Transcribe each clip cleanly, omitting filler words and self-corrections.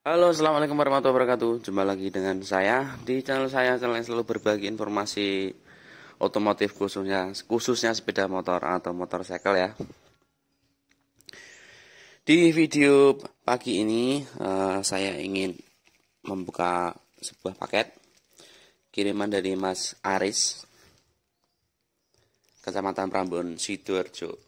Halo, assalamualaikum warahmatullahi wabarakatuh. Jumpa lagi dengan saya di channel channel yang selalu berbagi informasi otomotif khususnya sepeda motor atau motorcycle ya. Di video pagi ini saya ingin membuka sebuah paket kiriman dari Mas Aris, Kecamatan Prambon, Sidoarjo.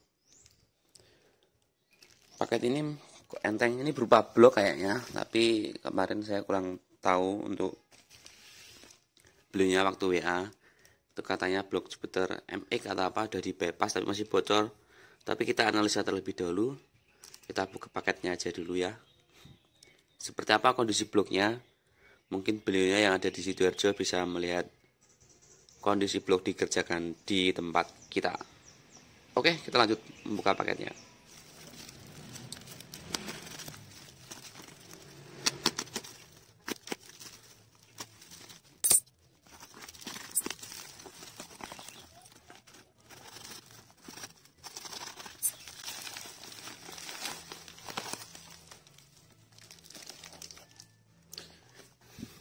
Paket ini kok enteng, ini berupa blok kayaknya, tapi kemarin saya kurang tahu untuk belinya waktu WA. Itu katanya blok Jupiter MX atau apa, udah di bypass tapi masih bocor. Tapi kita analisa terlebih dahulu. Kita buka paketnya aja dulu ya. Seperti apa kondisi bloknya? Mungkin beliaunya yang ada di Sidoarjo bisa melihat kondisi blok dikerjakan di tempat kita. Oke, kita lanjut membuka paketnya.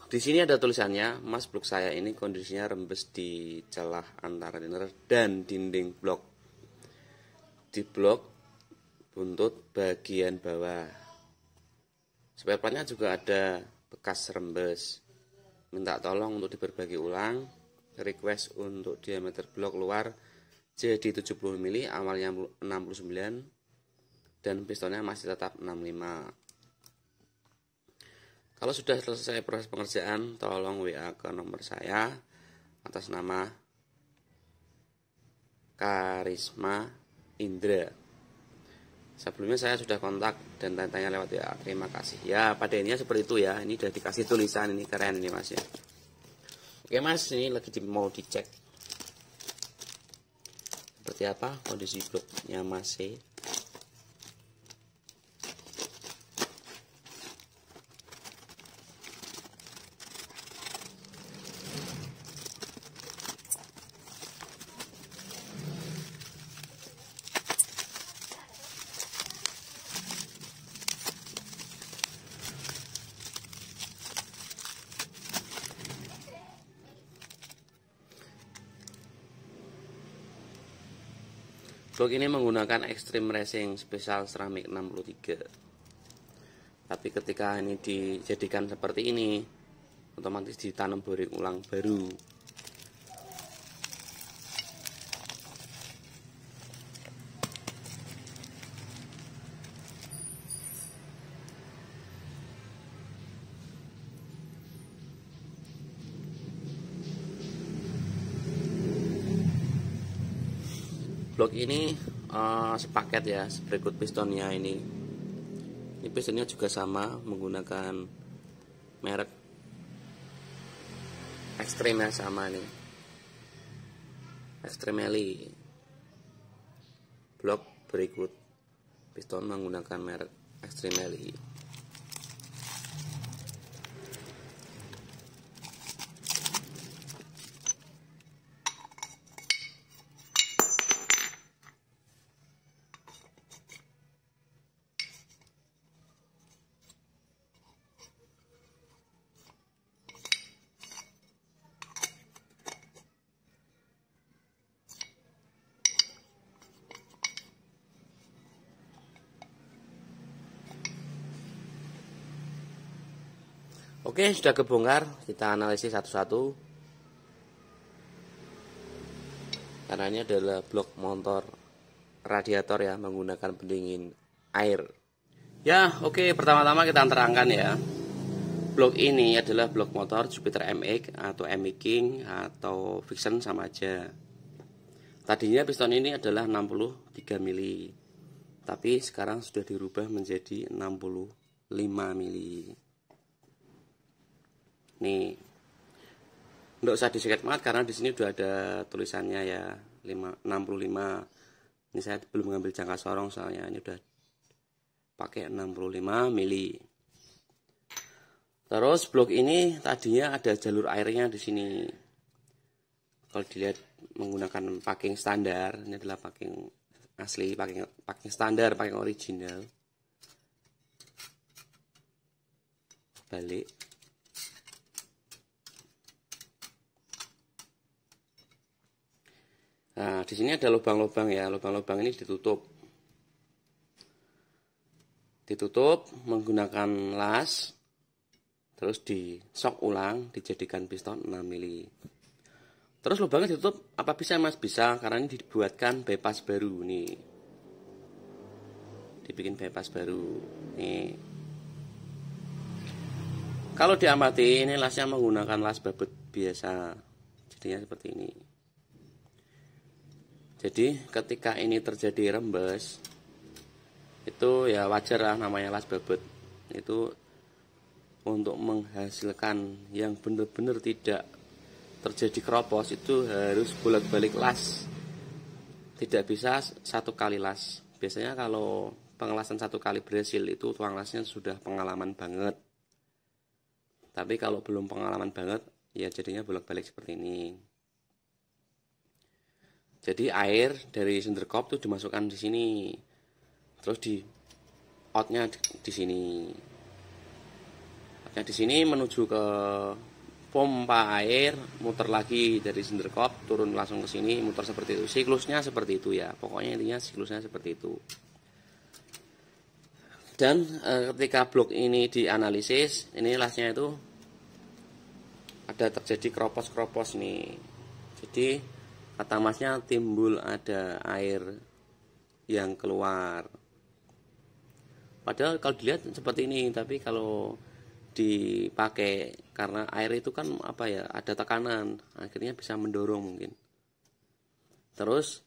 Di sini ada tulisannya, Mas, blok saya ini kondisinya rembes di celah antara liner dan dinding blok. Di blok buntut bagian bawah. Spare partnya juga ada bekas rembes. Minta tolong untuk diperbagi ulang. Request untuk diameter blok luar jadi 70 mili, awalnya 69 dan pistonnya masih tetap 65. Kalau sudah selesai proses pengerjaan, tolong WA ke nomor saya atas nama Karisma Indra. Sebelumnya saya sudah kontak dan tanya-tanya lewat WA. Terima kasih. Ya, pada intinya seperti itu ya. Ini sudah dikasih tulisan, ini keren ini Mas ya. Oke Mas, ini lagi mau dicek seperti apa kondisi bloknya Mas. Blok ini menggunakan Extreme Racing Special Ceramic 63. Tapi ketika ini dijadikan seperti ini, otomatis ditanam boring ulang baru. Blok ini sepaket ya, berikut pistonnya ini. Ini pistonnya juga sama, menggunakan merek Extreme ya, sama nih. Extreme Eli. Blok berikut piston menggunakan merek Extreme Eli. Oke, sudah kebongkar, kita analisis satu-satu. Karena ini adalah blok motor radiator ya, menggunakan pendingin air. Ya, oke, pertama-tama kita terangkan ya. Blok ini adalah blok motor Jupiter MX atau MX King atau Vixen sama aja. Tadinya piston ini adalah 63 mili. Tapi sekarang sudah dirubah menjadi 65 mili. Nih, nggak usah diseket banget karena di sini udah ada tulisannya ya 65. Ini saya belum mengambil jangka sorong soalnya ini udah pakai 65 mili. Terus blok ini tadinya ada jalur airnya di sini. Kalau dilihat menggunakan packing standar, ini adalah packing asli, packing standar, packing original. balik. Nah, di sini ada lubang-lubang ya. Lubang-lubang ini ditutup menggunakan las, terus disok ulang, dijadikan piston 6 mili. Terus lubangnya ditutup apa bisa Mas? Bisa, karena ini dibuatkan bypass baru nih. Dibikin bypass baru nih. Kalau diamati ini lasnya menggunakan las babut biasa, jadinya seperti ini. Jadi ketika ini terjadi rembes, itu ya wajar lah, namanya las babut. Itu untuk menghasilkan yang benar-benar tidak terjadi keropos itu harus bolak-balik las. Tidak bisa satu kali las. Biasanya kalau pengelasan satu kali berhasil itu tukang lasnya sudah pengalaman banget. Tapi kalau belum pengalaman banget, ya jadinya bolak-balik seperti ini. Jadi air dari senderkop itu dimasukkan di sini, terus di outnya di sini. Outnya di sini menuju ke pompa air, muter lagi dari senderkop turun langsung ke sini, muter seperti itu. Siklusnya seperti itu ya. Pokoknya intinya siklusnya seperti itu. Dan ketika blok ini dianalisis, ini lasnya itu ada terjadi keropos-keropos nih. Jadi kata Masnya timbul ada air yang keluar. Padahal kalau dilihat seperti ini, tapi kalau dipakai karena air itu kan apa ya, ada tekanan, akhirnya bisa mendorong mungkin. Terus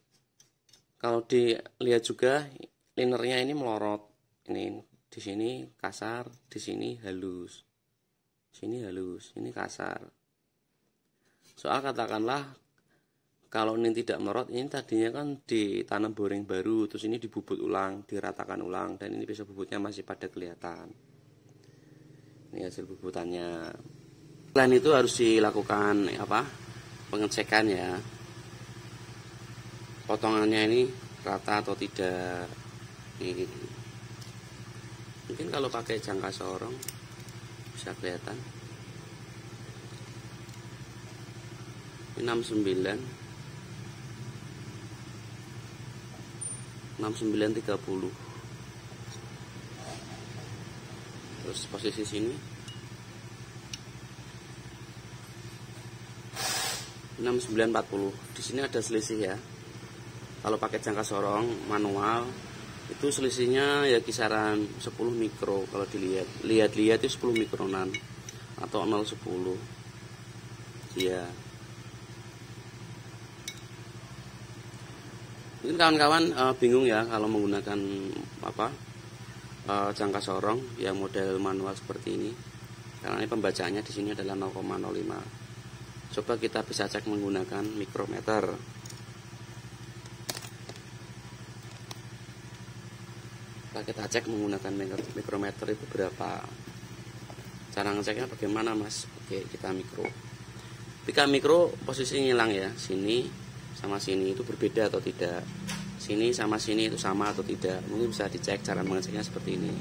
kalau dilihat juga linernya ini melorot. Ini di sini kasar, di sini halus. Sini halus, ini kasar. Soal katakanlah kalau ini tidak melorot, ini tadinya kan ditanam boring baru, terus ini dibubut ulang, diratakan ulang, dan ini bisa bubutnya masih pada kelihatan. Ini hasil bubutannya. Selain itu harus dilakukan pengecekan ya. Potongannya ini rata atau tidak. Ini. Mungkin kalau pakai jangka sorong bisa kelihatan. Ini 69. 6930. Terus posisi sini 6940. Di sini ada selisih ya. Kalau pakai jangka sorong manual itu selisihnya ya kisaran 10 mikro. Kalau lihat itu 10 mikronan atau 0,10 ya. Mungkin kawan-kawan bingung ya kalau menggunakan jangka sorong yang model manual seperti ini, karena ini pembacaannya di sini adalah 0,05. Coba kita bisa cek menggunakan mikrometer. Kita cek menggunakan mikrometer itu berapa. Cara ngeceknya bagaimana Mas? Oke, kita mikro. Ketika mikro posisinya hilang ya, sini sama sini itu berbeda atau tidak, sini sama sini itu sama atau tidak. Mungkin bisa dicek cara mengeceknya seperti ini.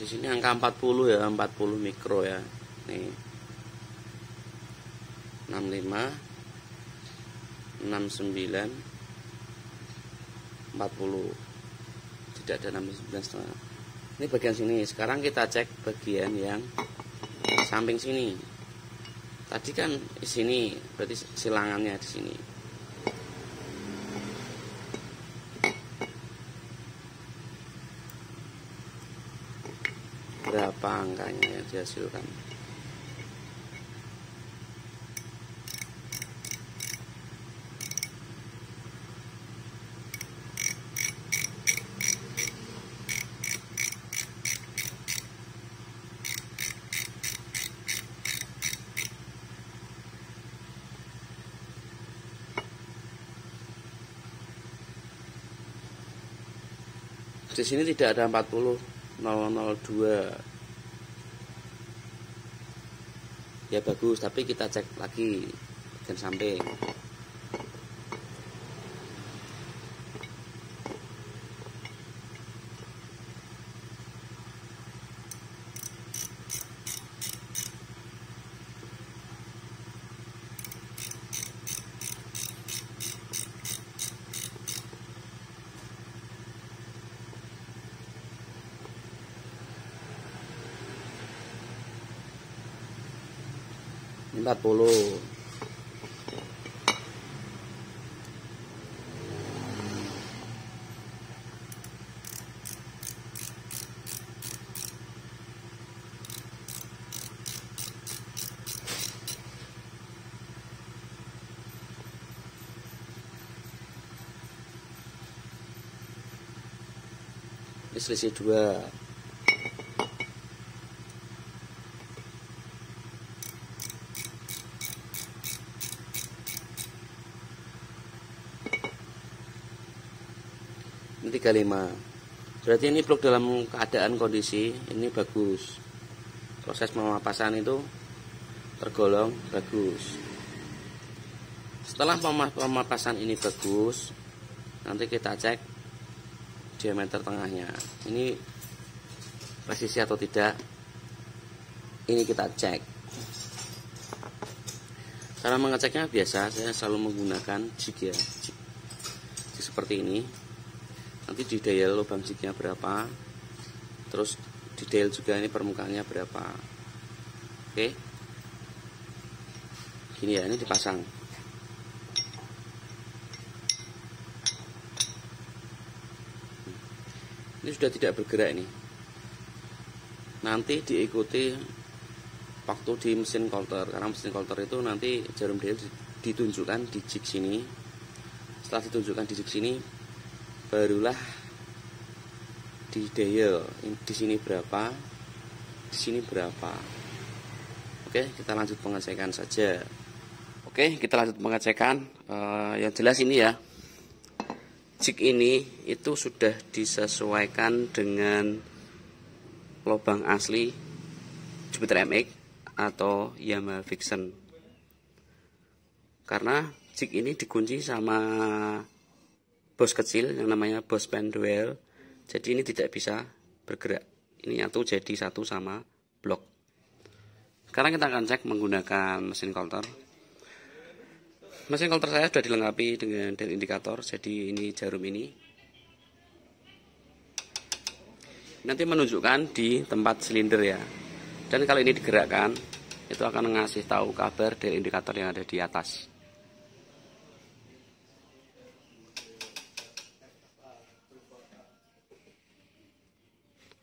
Di sini angka 40 ya, 40 mikro ya. Nih. 65 69 40. Tidak ada 69,5. Ini bagian sini. Sekarang kita cek bagian yang samping sini. Tadi kan di sini, berarti silangannya di sini. Berapa angkanya yang dihasilkan? Di sini tidak ada 40002. Ya bagus, tapi kita cek lagi bagian samping. Ini 40. Ini selisih 2. Ini 35. Berarti ini blok dalam keadaan kondisi ini bagus. Proses pemapasan itu tergolong bagus. Setelah pemapasan ini bagus, nanti kita cek diameter tengahnya. Ini presisi atau tidak. Ini kita cek. Cara mengeceknya biasa, saya selalu menggunakan jig ya. Jig seperti ini. Nanti di dial lubang jignya berapa, terus di dial juga ini permukaannya berapa. Oke, gini ya, ini dipasang. Ini sudah tidak bergerak ini. Nanti diikuti waktu di mesin coulter, karena mesin coulter itu nanti jarum dial ditunjukkan di jig sini. Setelah ditunjukkan di jig sini, barulah di dial di sini berapa, di sini berapa. Oke, kita lanjut pengecekan saja. Oke, kita lanjut pengecekan. Yang jelas ini ya, jig ini itu sudah disesuaikan dengan lubang asli Jupiter MX atau Yamaha Vixen. Karena jig ini dikunci sama bos kecil yang namanya bos penduel, jadi ini tidak bisa bergerak. Ini nyatu jadi satu sama blok. Sekarang kita akan cek menggunakan mesin coulter. Mesin coulter saya sudah dilengkapi dengan dial indikator, jadi ini jarum ini nanti menunjukkan di tempat silinder ya. Dan kalau ini digerakkan, itu akan ngasih tahu kabar dial indikator yang ada di atas.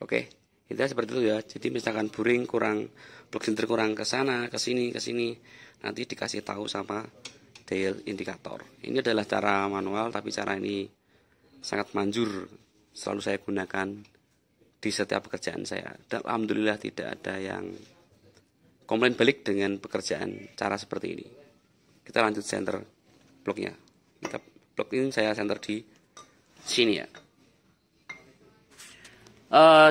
Oke, intinya seperti itu ya. Jadi misalkan buring kurang, blok silinder kurang ke sana, ke sini, nanti dikasih tahu sama dial indikator. Ini adalah cara manual, tapi cara ini sangat manjur, selalu saya gunakan di setiap pekerjaan saya. Dan alhamdulillah tidak ada yang komplain balik dengan pekerjaan cara seperti ini. Kita lanjut center bloknya. Blok ini saya center di sini ya.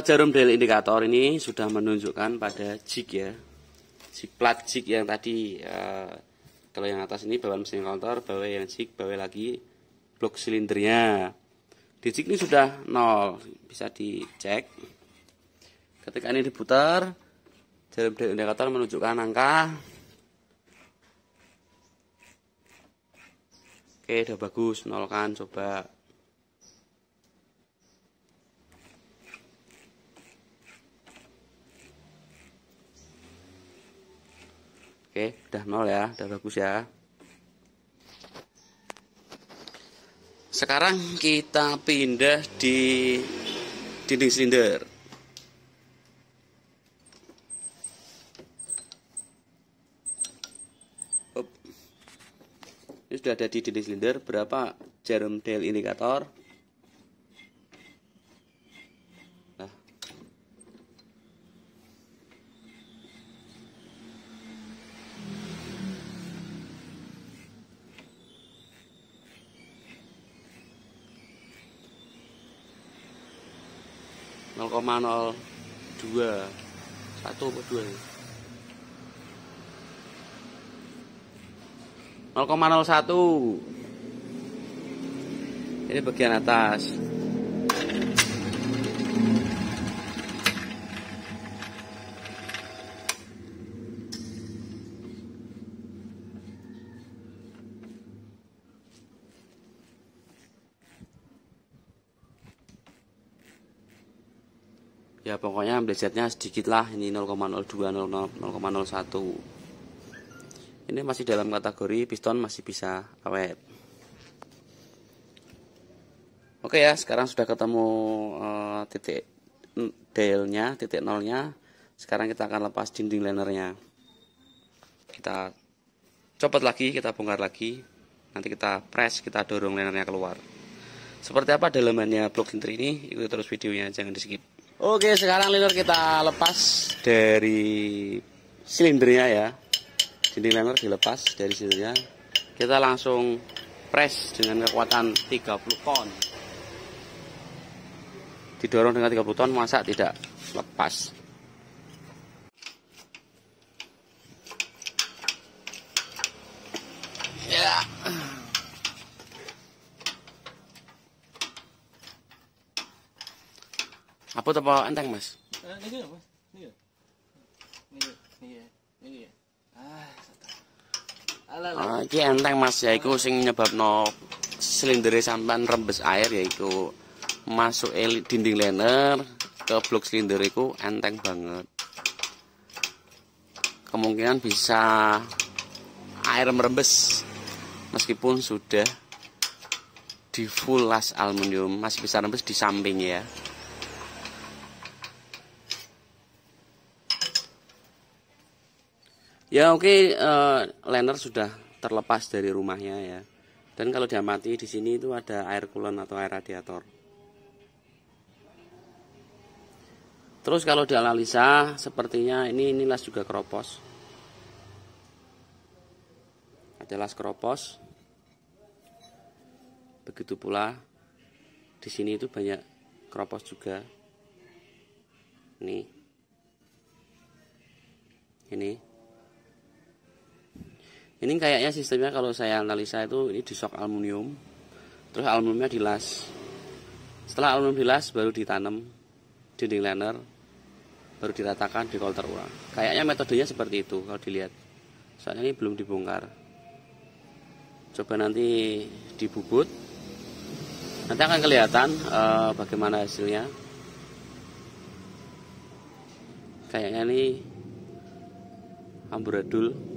Jarum dial indikator ini sudah menunjukkan pada jig ya, plat jig yang tadi. Kalau yang atas ini bawah mesin coulter, bawah yang jig, bawah lagi blok silindernya. Di jig ini sudah 0, bisa dicek. Ketika ini diputar, jarum dial indikator menunjukkan angka. Oke, udah bagus, 0 kan, coba. Oke, udah 0 ya, udah bagus ya. Sekarang kita pindah di dinding silinder. Ini sudah ada di dinding silinder. Berapa jarum dial indikator? Nah, 0,02 1 atau 2 ya? 0,01. Ini bagian atas. Ya pokoknya blesetnya sedikit lah, ini 0,02 0,01. Ini masih dalam kategori piston masih bisa awet. Oke ya, sekarang sudah ketemu titik dialnya, titik nolnya. Sekarang kita akan lepas dinding linernya. Kita copot lagi, kita bongkar lagi. Nanti kita press, kita dorong linernya keluar. Seperti apa dalamannya blok sinter ini? Ikuti terus videonya, jangan di skip. Oke, sekarang liner kita lepas dari silindernya ya. Dinding liner dilepas dari silindernya. Kita langsung press dengan kekuatan 30 ton. Didorong dengan 30 ton, masa tidak lepas. Ya. Apa enteng, Mas? Niki, Mas. Niki. Iki enteng, Mas, yaiku sing nyebabno silindere sampean rembes air, yaiku masuk dinding liner ke blok silinder itu enteng banget. Kemungkinan bisa air merembes meskipun sudah di full las aluminium, masih bisa rembes di samping ya. Ya oke, liner sudah terlepas dari rumahnya ya. Dan kalau diamati di sini itu ada air coolant atau air radiator. Terus kalau dianalisa sepertinya ini las juga keropos. Ada las keropos. Begitu pula di sini itu banyak keropos juga. Nih. Ini kayaknya sistemnya kalau saya analisa itu ini di shock aluminium. Terus aluminiumnya dilas. Setelah aluminium dilas baru ditanam dinding liner, baru diratakan, dikolter ulang. Kayaknya metodenya seperti itu kalau dilihat. Soalnya ini belum dibongkar. Coba nanti dibubut. Nanti akan kelihatan bagaimana hasilnya. Kayaknya ini amburadul.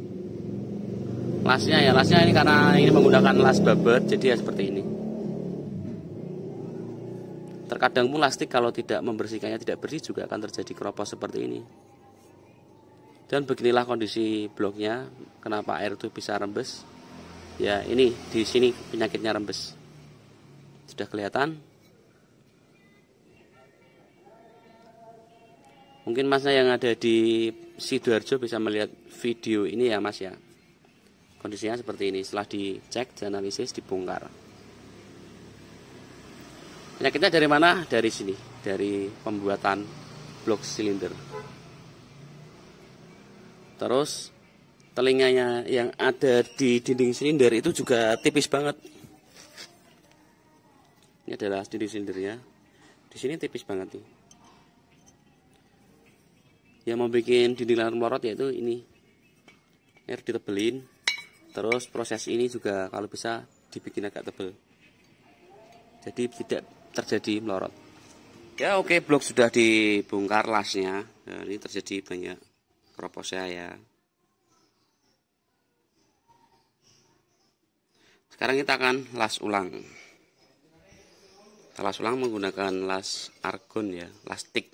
Lasnya ini karena ini menggunakan las babet, jadi ya seperti ini. Terkadang pun plastik kalau tidak membersihkannya, tidak bersih, juga akan terjadi keropos seperti ini. Dan beginilah kondisi bloknya. Kenapa air itu bisa rembes? Ya ini di sini penyakitnya rembes. Sudah kelihatan? Mungkin masnya yang ada di Sidoarjo bisa melihat video ini ya mas ya. Kondisinya seperti ini. Setelah dicek, dianalisis, dibongkar. Penyakitnya dari mana? Dari sini, dari pembuatan blok silinder. Terus telinganya yang ada di dinding silinder itu juga tipis banget. Ini adalah dinding silindernya. Di sini tipis banget nih. Yang mau bikin dinding liner melorot yaitu ini. Air ditebelin. Terus proses ini juga kalau bisa dibikin agak tebal. Jadi tidak terjadi melorot. Ya oke, blok sudah dibongkar lasnya. Nah, ini terjadi banyak keroposnya ya. Sekarang kita akan las ulang. Kita las ulang menggunakan las argon ya, lastik.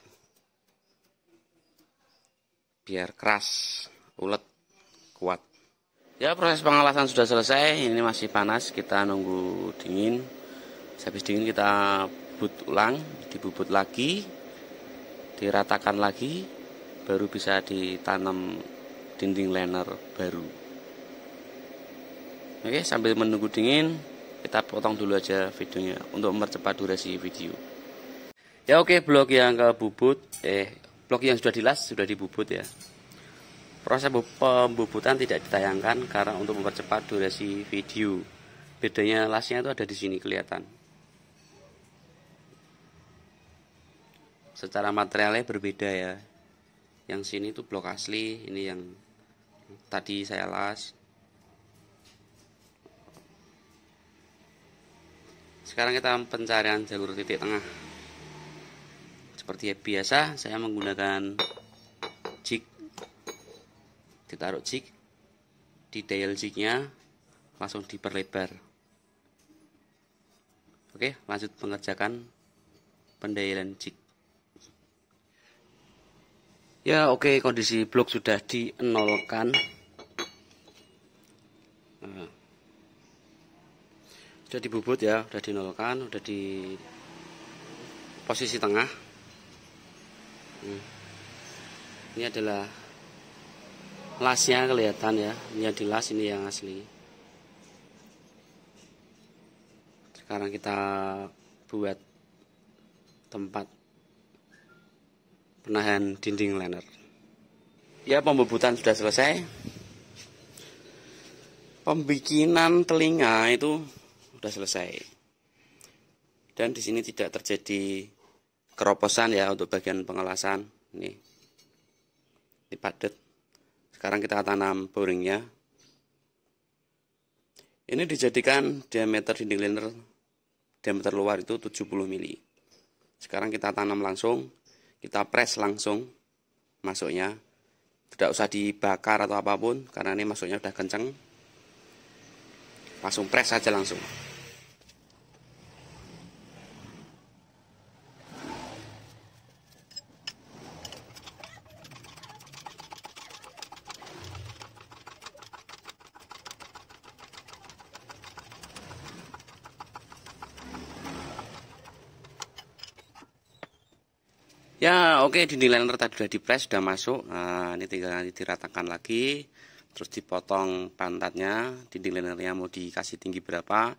Biar keras, ulet, kuat. Ya proses pengelasan sudah selesai. Ini masih panas, kita nunggu dingin. Habis dingin kita dibubut lagi, diratakan lagi, baru bisa ditanam dinding liner baru. Oke, sambil menunggu dingin kita potong dulu aja videonya untuk mempercepat durasi video. Ya oke, blok yang kebubut, blok yang sudah dilas sudah dibubut ya. Proses pembubutan tidak ditayangkan karena untuk mempercepat durasi video. Bedanya lasnya itu ada di sini kelihatan. Secara materialnya berbeda ya. Yang sini itu blok asli, ini yang tadi saya las. Sekarang kita pencarian jalur titik tengah. Seperti biasa, saya menggunakan jig. Ditaruh jig, di dial jignya langsung diperlebar. Oke, lanjut mengerjakan pendialan jig. Ya oke, kondisi blok sudah dinolkan. Nah, sudah dibubut ya, sudah dinolkan, sudah di posisi tengah. Ini adalah lasnya kelihatan ya, ini yang dilas, ini yang asli. Sekarang kita buat tempat penahan dinding liner. Ya, pembubutan sudah selesai. Pembikinan telinga itu sudah selesai. Dan di sini tidak terjadi keroposan ya untuk bagian pengelasan. Ini padat. Sekarang kita tanam boringnya. Ini dijadikan diameter dinding liner, diameter luar itu 70 mili. Sekarang kita tanam langsung, kita press langsung masuknya. Tidak usah dibakar atau apapun karena ini masuknya udah kenceng. Langsung press saja langsung. Ya oke, dinding liner tadi sudah dipres, sudah masuk. Nah, ini tinggal nanti diratakan lagi, terus dipotong pantatnya. Dinding linernya mau dikasih tinggi berapa,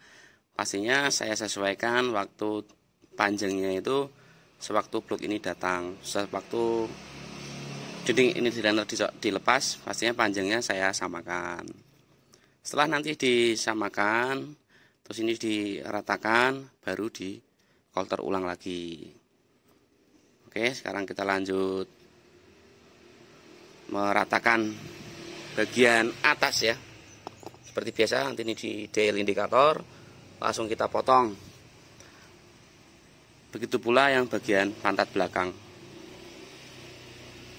pastinya saya sesuaikan waktu panjangnya itu sewaktu blok ini datang. Sewaktu dinding ini liner dilepas, pastinya panjangnya saya samakan. Setelah nanti disamakan, terus ini diratakan, baru di coulter ulang lagi. Oke, sekarang kita lanjut meratakan bagian atas ya. Seperti biasa, nanti ini di dial indikator, langsung kita potong. Begitu pula yang bagian pantat belakang.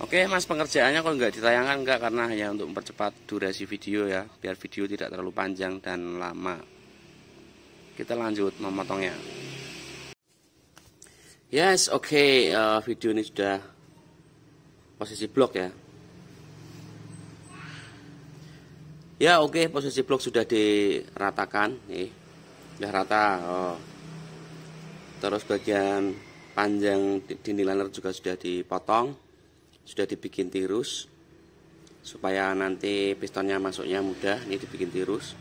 Oke mas, pengerjaannya kalau nggak ditayangkan enggak, karena hanya untuk mempercepat durasi video ya, biar video tidak terlalu panjang dan lama. Kita lanjut memotongnya. Yes, oke, video ini sudah posisi blok ya. Ya oke, posisi blok sudah diratakan, nih, sudah rata. Terus bagian panjang dinding liner juga sudah dipotong, sudah dibikin tirus supaya nanti pistonnya masuknya mudah. Ini dibikin tirus.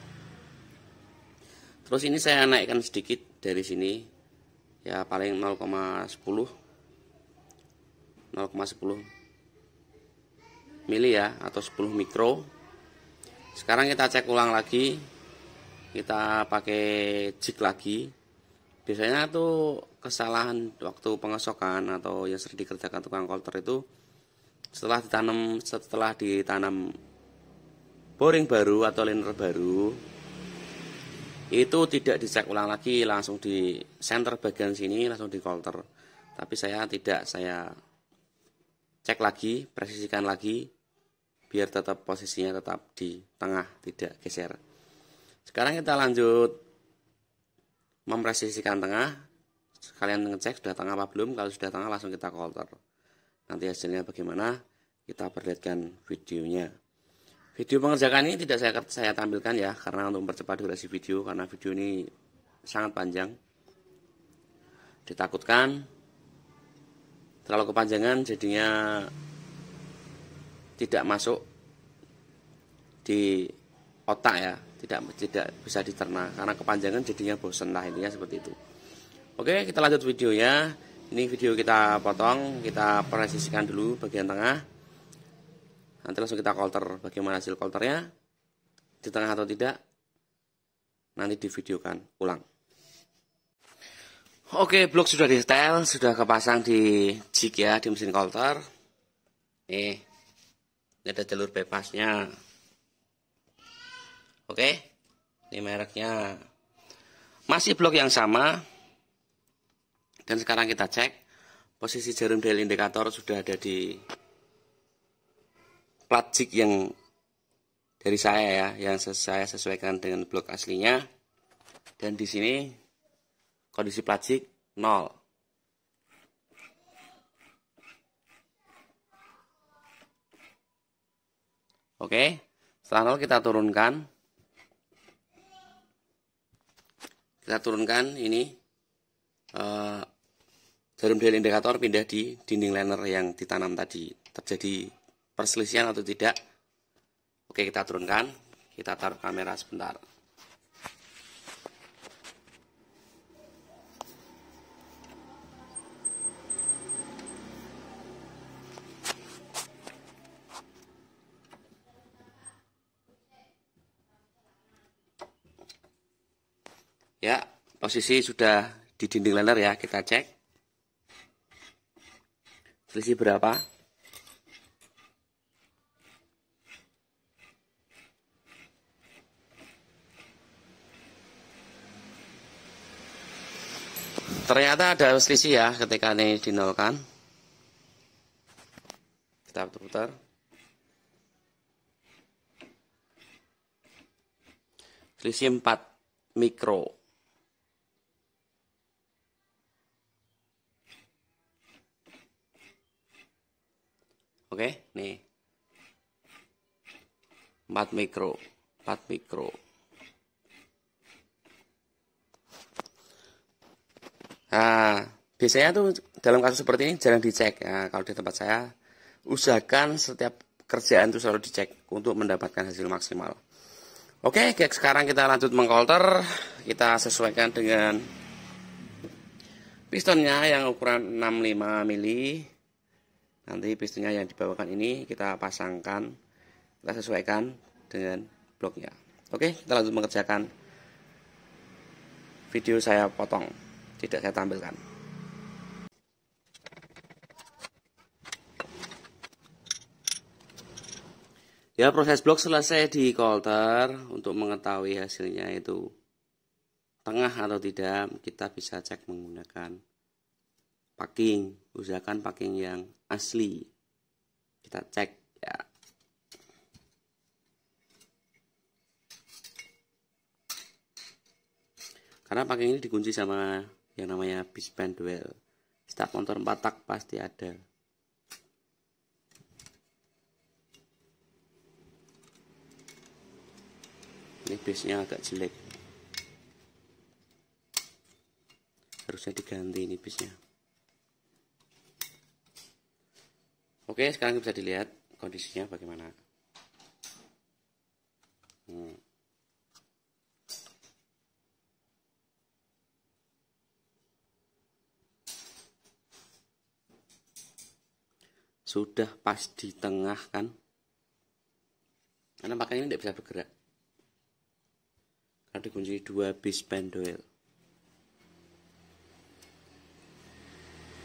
Terus ini saya naikkan sedikit dari sini. Ya paling 0,10 mili ya, atau 10 mikro. Sekarang kita cek ulang lagi, kita pakai jig lagi. Biasanya tuh kesalahan waktu pengesokan atau yang sering dikerjakan tukang coulter itu setelah ditanam boring baru atau liner baru, itu tidak dicek ulang lagi, langsung di center bagian sini langsung di coulter. Tapi saya tidak, saya cek lagi, presisikan lagi biar tetap posisinya tetap di tengah, tidak geser. Sekarang kita lanjut mempresisikan tengah. Kalian ngecek sudah tengah apa belum. Kalau sudah tengah langsung kita coulter. Nanti hasilnya bagaimana kita perlihatkan videonya. Video pengerjaan ini tidak saya tampilkan ya, karena untuk mempercepat durasi video, karena video ini sangat panjang. Ditakutkan terlalu kepanjangan, jadinya tidak masuk di otak ya, tidak bisa dicerna, karena kepanjangan jadinya bosen lah, intinya seperti itu. Oke, kita lanjut videonya. Ini video kita potong, kita presisikan dulu bagian tengah. Nanti langsung kita kolter bagaimana hasil kolternya, di tengah atau tidak, nanti divideokan ulang. Oke, blok sudah di setel, sudah kepasang di jig ya, di mesin kolter. Nih, ini ada jalur bebasnya. Oke, ini mereknya. Masih blok yang sama. Dan sekarang kita cek posisi jarum dial indikator sudah ada di plat jig yang dari saya ya, yang saya sesuaikan dengan blok aslinya. Dan di sini kondisi plat jig 0. Oke, setelah 0 kita turunkan. Kita turunkan ini jarum dial indikator pindah di dinding liner yang ditanam tadi. Terjadi perselisihan atau tidak? Oke, kita turunkan. Kita taruh kamera sebentar. Ya, posisi sudah di dinding liner ya, kita cek. Selisih berapa? Ternyata ada selisih ya ketika ini dinolkan. Kita putar. Selisih 4 mikro. Oke, nih 4 mikro. Nah, biasanya tuh dalam kasus seperti ini jarang dicek. Nah, kalau di tempat saya, usahakan setiap kerjaan itu selalu dicek untuk mendapatkan hasil maksimal. Oke, sekarang kita lanjut mengkolter. Kita sesuaikan dengan pistonnya yang ukuran 65 mili. Nanti pistonnya yang dibawakan ini kita pasangkan, kita sesuaikan dengan bloknya. Oke, kita lanjut mengerjakan. Video saya potong, tidak saya tampilkan. Ya, proses blok selesai di kolter. Untuk mengetahui hasilnya itu tengah atau tidak, kita bisa cek menggunakan packing. Usahakan packing yang asli. Kita cek ya. Karena packing ini dikunci sama yang namanya bispan duel. Start motor 4 tak pasti ada. Ini base-nya agak jelek. Harusnya diganti ini base-nya. Oke, sekarang bisa dilihat kondisinya bagaimana. Sudah pas di tengah kan. Karena pakai ini tidak bisa bergerak. Karena dikunci 2 bispan duel.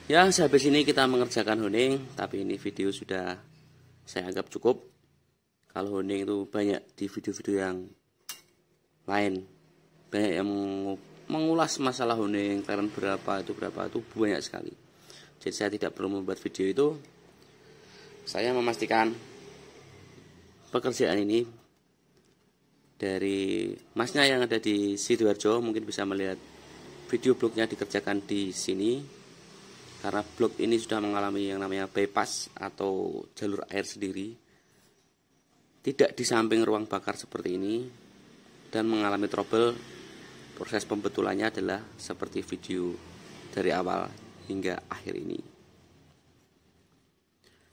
Ya, sampai sini kita mengerjakan honing, tapi ini video sudah saya anggap cukup. Kalau honing itu banyak di video-video yang lain. Banyak yang mengulas masalah honing, clearance berapa itu banyak sekali. Jadi saya tidak perlu membuat video itu. Saya memastikan pekerjaan ini dari masnya yang ada di Sidoarjo, mungkin bisa melihat video bloknya dikerjakan di sini. Karena blok ini sudah mengalami yang namanya bypass atau jalur air sendiri, tidak di samping ruang bakar seperti ini, dan mengalami trouble. Proses pembetulannya adalah seperti video dari awal hingga akhir ini.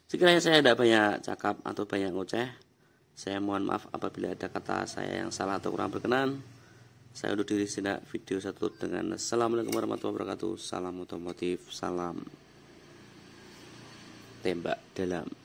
Sekiranya saya tidak banyak cakap atau banyak ngoceh, saya mohon maaf apabila ada kata saya yang salah atau kurang berkenan. Saya undur diri sejenak video satu dengan Assalamualaikum warahmatullahi wabarakatuh. Salam otomotif, salam tembak dalam.